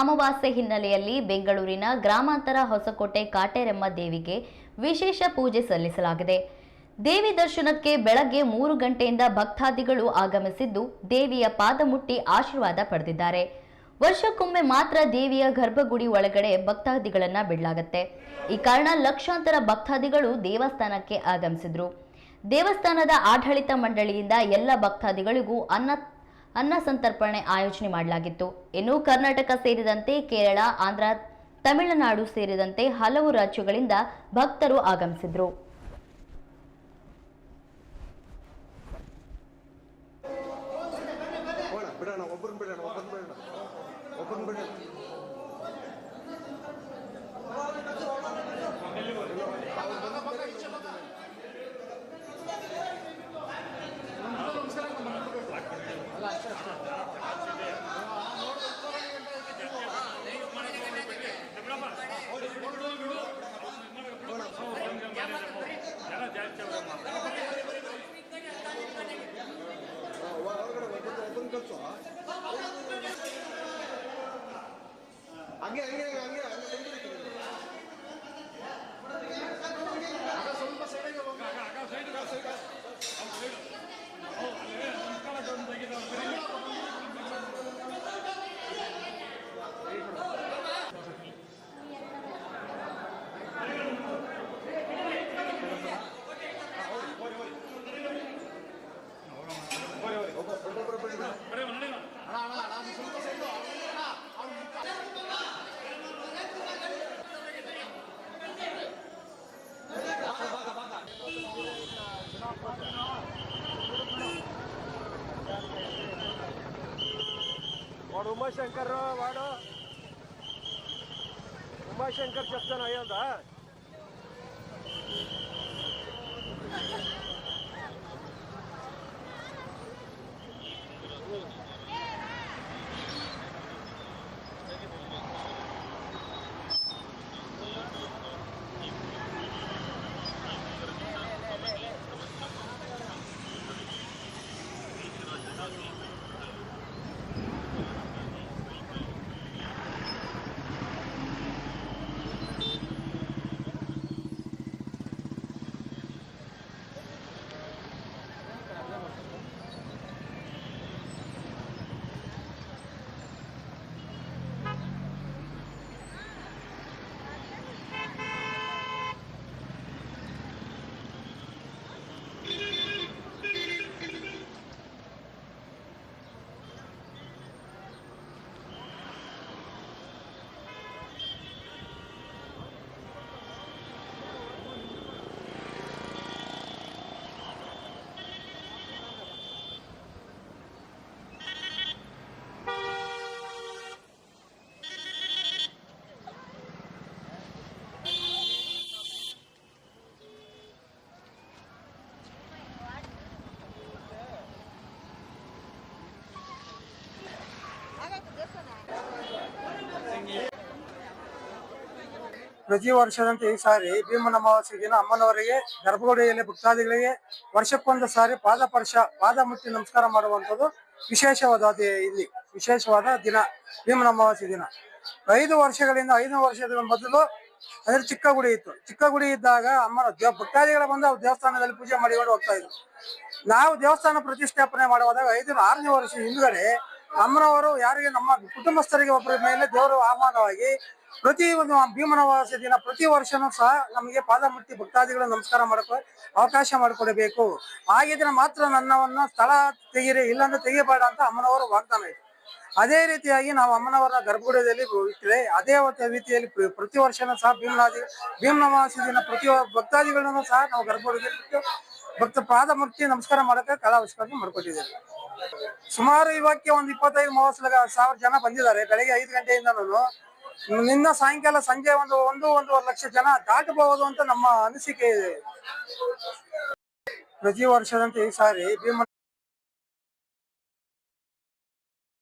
ಅಮಾವಾಸ್ಯೆ ಹಿನ್ನೆಲೆಯಲ್ಲಿ ಬೆಂಗಳೂರಿನ ಗ್ರಾಮಾಂತರ ಹೊಸಕೋಟೆ ಕಾಟೇರಮ್ಮ ದೇವಿಗೆ ವಿಶೇಷ ಪೂಜೆ ಸಲ್ಲಿಸಲಾಗಿದೆ. ದೇವಿ ದರ್ಶನಕ್ಕೆ ಬೆಳಗ್ಗೆ 3 ಗಂಟೆಯಿಂದ ಭಕ್ತಾದಿಗಳು ಆಗಮಿಸಿದ್ದು ದೇವಿಯ ಪಾದ ಮುಟ್ಟಿ ಆಶೀರ್ವಾದ ಪಡೆದಿದ್ದಾರೆ. ವರ್ಷಕ್ಕೊಮ್ಮೆ ಮಾತ್ರ ದೇವಿಯ ಗರ್ಭಗುಡಿ ಒಳಗಡೆ ಭಕ್ತಾದಿಗಳನ್ನ ಬಿಡಲಾಗುತ್ತೆ. ಈ ಕಾರಣ ಲಕ್ಷಾಂತರ ಭಕ್ತಾದಿಗಳು ದೇವಸ್ಥಾನಕ್ಕೆ ಆಗಮಿಸಿದ್ರು. ದೇವಸ್ಥಾನದ ಆಡಳಿತ ಮಂಡಳಿಯಿಂದ ಎಲ್ಲ ಭಕ್ತಾದಿಗಳಿಗೂ ಅನ್ನ ಸಂತರ್ಪಣೆ ಆಯೋಜನೆ ಮಾಡಲಾಗಿತ್ತು. ಇನ್ನು ಕರ್ನಾಟಕ ಸೇರಿದಂತೆ ಕೇರಳ, ಆಂಧ್ರ, ತಮಿಳುನಾಡು ಸೇರಿದಂತೆ ಹಲವು ರಾಜ್ಯಗಳಿಂದ ಭಕ್ತರು ಆಗಮಿಸಿದ್ರು. వాడు ఉమాశంకర్ చెప్తాను అయ్యిందా. ಪ್ರತಿ ವರ್ಷದಂತೆ ಈ ಸಾರಿ ಭೀಮನ ಅಮಾವಾಸ್ಯೆ ದಿನ ಅಮ್ಮನವರಿಗೆ ಗರ್ಭಗುಡಿಯಲ್ಲಿ ಭಕ್ತಾದಿಗಳಿಗೆ ವರ್ಷಕ್ಕೊಂದು ಸಾರಿ ಪಾದ ಮುಟ್ಟಿ ನಮಸ್ಕಾರ ಮಾಡುವಂಥದ್ದು ವಿಶೇಷವಾದ ದಿನ ಭೀಮನ ಅಮಾವಾಸ್ಯೆ ದಿನ. 5 ವರ್ಷದ ಮೊದಲು ಅದ್ರ ಚಿಕ್ಕ ಗುಡಿ ಇದ್ದಾಗ ಅಮ್ಮನ ಭಕ್ತಾದಿಗಳ ಬಂದು ದೇವಸ್ಥಾನದಲ್ಲಿ ಪೂಜೆ ಮಾಡಿಕೊಂಡು ಹೋಗ್ತಾ ಇದ್ರು. ನಾವು ದೇವಸ್ಥಾನ ಪ್ರತಿಷ್ಠಾಪನೆ ಮಾಡುವಾಗ 6ನೇ ವರ್ಷ ಹಿಂದ್ಗಡೆ ಅಮ್ಮನವರು ಯಾರಿಗೆ ನಮ್ಮ ಕುಟುಂಬಸ್ಥರಿಗೆ ಒಬ್ಬರ ಮೇಲೆ ದೇವರು ಆಹ್ವಾನವಾಗಿ ಪ್ರತಿ ಒಂದು ಭೀಮನ ಅಮಾವಾಸ್ಯೆ ದಿನ ಪ್ರತಿ ವರ್ಷನೂ ಸಹ ನಮಗೆ ಪಾದ ಮುಟ್ಟಿ ಭಕ್ತಾದಿಗಳು ನಮಸ್ಕಾರ ಮಾಡಕ್ಕೆ ಅವಕಾಶ ಮಾಡಿಕೊಡಬೇಕು. ಆಗಿದ್ರೆ ಮಾತ್ರ ನನ್ನವನ್ನ ಸ್ಥಳ ತೆಗೀರಿ, ಇಲ್ಲಾಂದ್ರೆ ತೆಗಿಬೇಡ ಅಂತ ಅಮ್ಮನವರು ವಾಗ್ದಾನ ಇದೆ. ಅದೇ ರೀತಿಯಾಗಿ ನಾವು ಅಮ್ಮನವರ ಗರ್ಭಗುಡಿಯಲ್ಲಿ ಇಟ್ಟರೆ ಅದೇ ರೀತಿಯಲ್ಲಿ ಪ್ರತಿ ವರ್ಷನೂ ಸಹ ಭೀಮನ ಅಮಾವಾಸ್ಯೆ ದಿನ ಪ್ರತಿ ಭಕ್ತಾದಿಗಳನ್ನು ಸಹ ನಾವು ಗರ್ಭಗುಡಿಯಲ್ಲಿ ಬಿಟ್ಟು ಪಾದ ಮುಟ್ಟಿ ನಮಸ್ಕಾರ ಮಾಡಕ್ಕೆ ಕಲಾವಿಷ್ಕಾರ ಮಾಡ್ಕೊಟ್ಟಿದ್ದೇವೆ. ಸುಮಾರು ಇವಕ್ಕೆ ಒಂದು 25-30 ಜನ ಬಂದಿದ್ದಾರೆ. ಬೆಳಗ್ಗೆ 5 ಗಂಟೆಯಿಂದನೂ ನಿನ್ನ ಸಾಯಂಕಾಲ ಸಂಜೆ ಒಂದೂವರೆ ಲಕ್ಷ ಜನ ದಾಟಬಹುದು ಅಂತ ನಮ್ಮ ಅನಿಸಿಕೆ ಇದೆ. ಪ್ರತಿ ವರ್ಷದಂತೆ ಈ ಸಾರಿ ಭೀಮ